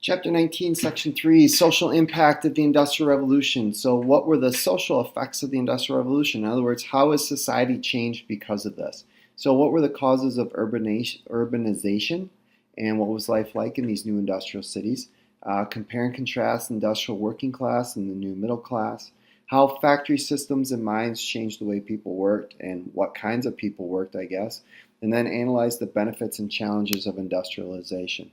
Chapter 19, Section 3, Social Impact of the Industrial Revolution. So what were the social effects of the Industrial Revolution? In other words, how has society changed because of this? So what were the causes of urbanization, and what was life like in these new industrial cities? Compare and contrast industrial working class and the new middle class. How factory systems and mines changed the way people worked and what kinds of people worked, I guess. And then analyze the benefits and challenges of industrialization.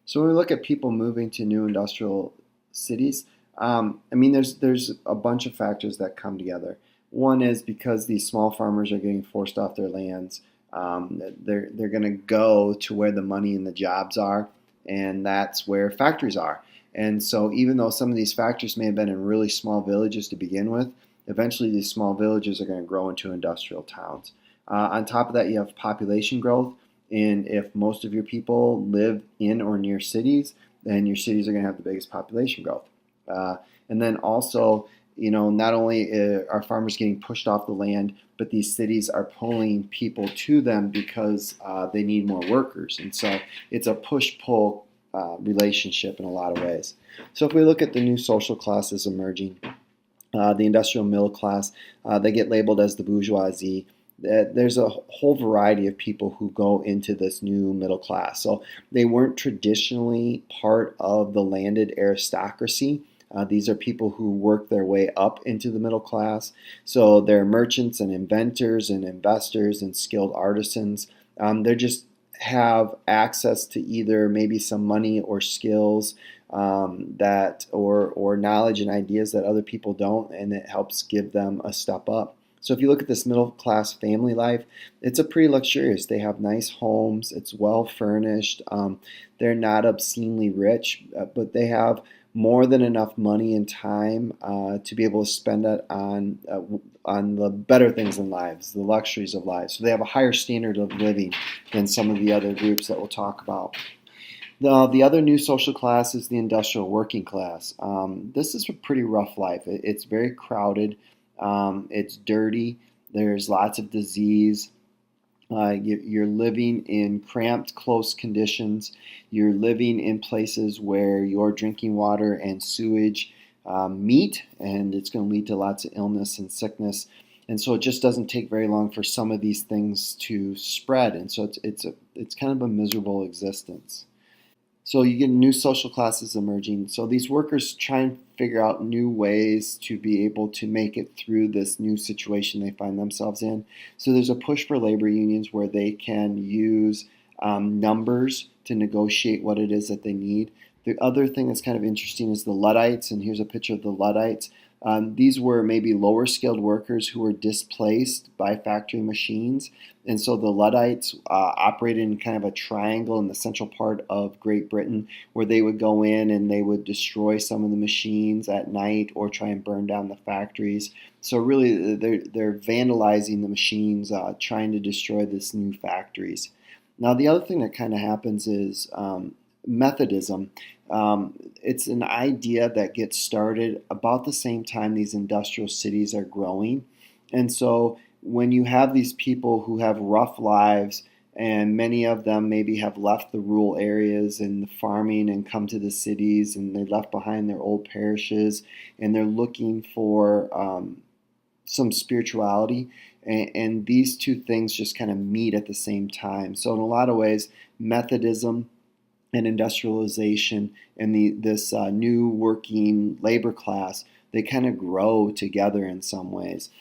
So when we look at people moving to new industrial cities, there's a bunch of factors that come together. One is because these small farmers are getting forced off their lands. They're going to go to where the money and the jobs are, and that's where factories are. And so even though some of these factories may have been in really small villages to begin with, eventually these small villages are going to grow into industrial towns. On top of that, you have population growth. And if most of your people live in or near cities, then your cities are going to have the biggest population growth. And then also, not only are farmers getting pushed off the land, but these cities are pulling people to them because they need more workers. And so it's a push-pull relationship in a lot of ways. So if we look at the new social classes emerging, the industrial middle class, they get labeled as the bourgeoisie. There's a whole variety of people who go into this new middle class. So they weren't traditionally part of the landed aristocracy. These are people who work their way up into the middle class. So they're merchants and inventors and investors and skilled artisans. They just have access to either maybe some money or skills or knowledge and ideas that other people don't, and it helps give them a step up. So if you look at this middle class family life, it's a pretty luxurious. They have nice homes. It's well furnished. They're not obscenely rich, but they have more than enough money and time to be able to spend it on the better things in lives, the luxuries of life. So they have a higher standard of living than some of the other groups that we'll talk about. The other new social class is the industrial working class. This is a pretty rough life. It's very crowded. It's dirty. There's lots of disease. You're living in cramped, close conditions. You're living in places where your drinking water and sewage meet, and it's going to lead to lots of illness and sickness. And so it just doesn't take very long for some of these things to spread. And so it's kind of a miserable existence. So you get new social classes emerging. So these workers try and figure out new ways to be able to make it through this new situation they find themselves in. So there's a push for labor unions where they can use numbers to negotiate what it is that they need. The other thing that's kind of interesting is the Luddites, and here's a picture of the Luddites. These were maybe lower skilled workers who were displaced by factory machines. And so the Luddites operated in kind of a triangle in the central part of Great Britain where they would go in and they would destroy some of the machines at night or try and burn down the factories. So really they're vandalizing the machines, trying to destroy this new factories. Now the other thing that kind of happens is Methodism. It's an idea that gets started about the same time these industrial cities are growing. And so when you have these people who have rough lives, and many of them maybe have left the rural areas and the farming and come to the cities, and they left behind their old parishes, and they're looking for some spirituality, and these two things just kind of meet at the same time. So in a lot of ways, Methodism and industrialization and this new working labor class, they kind of grow together in some ways.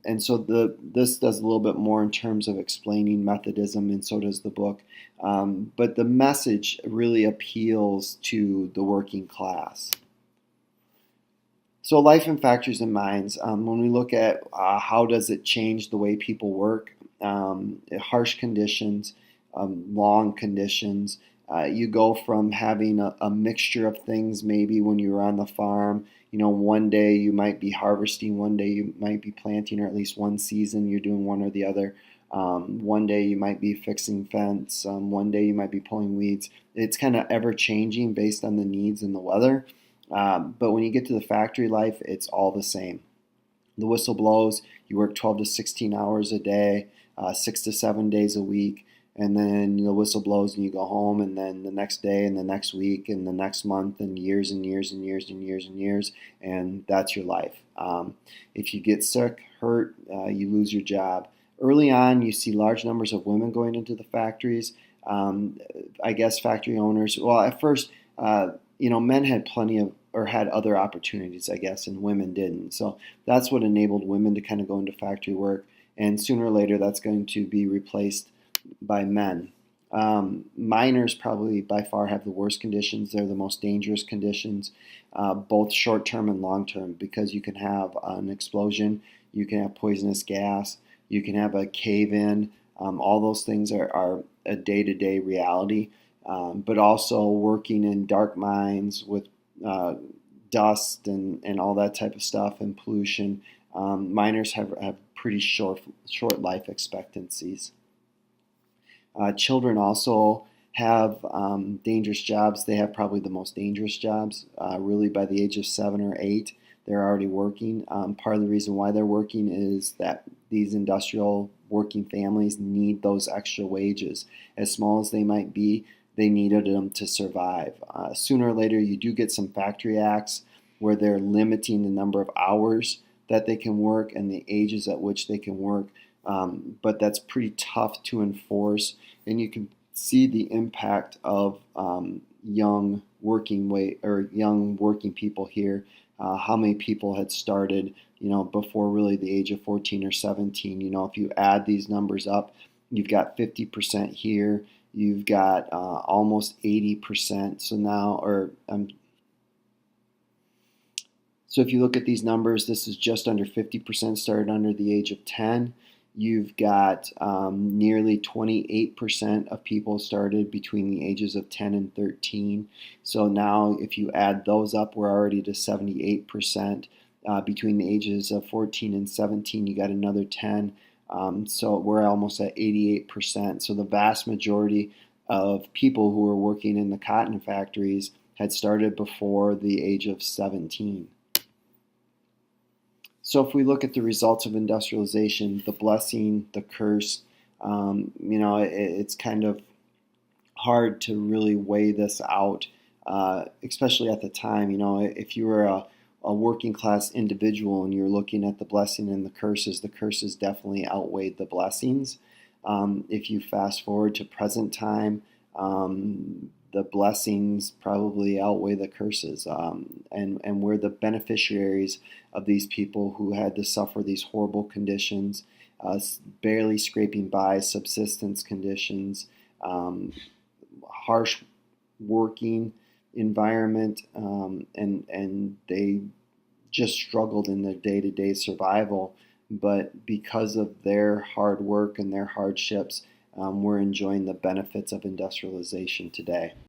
And so this does a little bit more in terms of explaining Methodism, and so does the book. But the message really appeals to the working class. So life in factories and mines, when we look at how does it change the way people work, harsh conditions, long conditions. You go from having a mixture of things maybe when you're on the farm. One day you might be harvesting, one day you might be planting, or at least one season you're doing one or the other. One day you might be fixing fence, one day you might be pulling weeds. It's kind of ever changing based on the needs and the weather. But when you get to the factory life, it's all the same. The whistle blows, you work 12 to 16 hours a day, 6 to 7 days a week. and then the whistle blows and you go home, and then the next day and the next week and the next month and years and years and years and years and years, and that's your life. If you get sick, hurt, you lose your job. Early on, you see large numbers of women going into the factories. Um, I guess factory owners, well, at first, men had plenty of, or had other opportunities, I guess, and women didn't. So that's what enabled women to kind of go into factory work. And sooner or later, that's going to be replaced by men. Miners probably by far have the worst conditions. They're the most dangerous conditions, both short term and long term, because you can have an explosion, you can have poisonous gas, you can have a cave in. All those things are a day to day reality. But also working in dark mines with dust and all that type of stuff and pollution. Miners have pretty short life expectancies. Children also have dangerous jobs. They have probably the most dangerous jobs. Really, by the age of 7 or 8, they're already working. Part of the reason why they're working is that these industrial working families need those extra wages. As small as they might be, they needed them to survive. Sooner or later, you do get some factory acts where they're limiting the number of hours that they can work and the ages at which they can work. But that's pretty tough to enforce, and you can see the impact of young working people here. How many people had started, before really the age of 14 or 17? If you add these numbers up, you've got 50% here. You've got almost 80%. So if you look at these numbers, this is just under 50% started under the age of 10. You've got nearly 28% of people started between the ages of 10 and 13. So now if you add those up, we're already to 78%. Between the ages of 14 and 17, you got another 10. So we're almost at 88%. So the vast majority of people who were working in the cotton factories had started before the age of 17. So if we look at the results of industrialization, the blessing, the curse, it's kind of hard to really weigh this out, especially at the time. If you were a working class individual and you're looking at the blessing and the curses definitely outweighed the blessings. If you fast forward to present time, the blessings probably outweigh the curses, and we're the beneficiaries of these people who had to suffer these horrible conditions, barely scraping by, subsistence conditions, harsh working environment, and they just struggled in their day-to-day survival. But because of their hard work and their hardships, we're enjoying the benefits of industrialization today.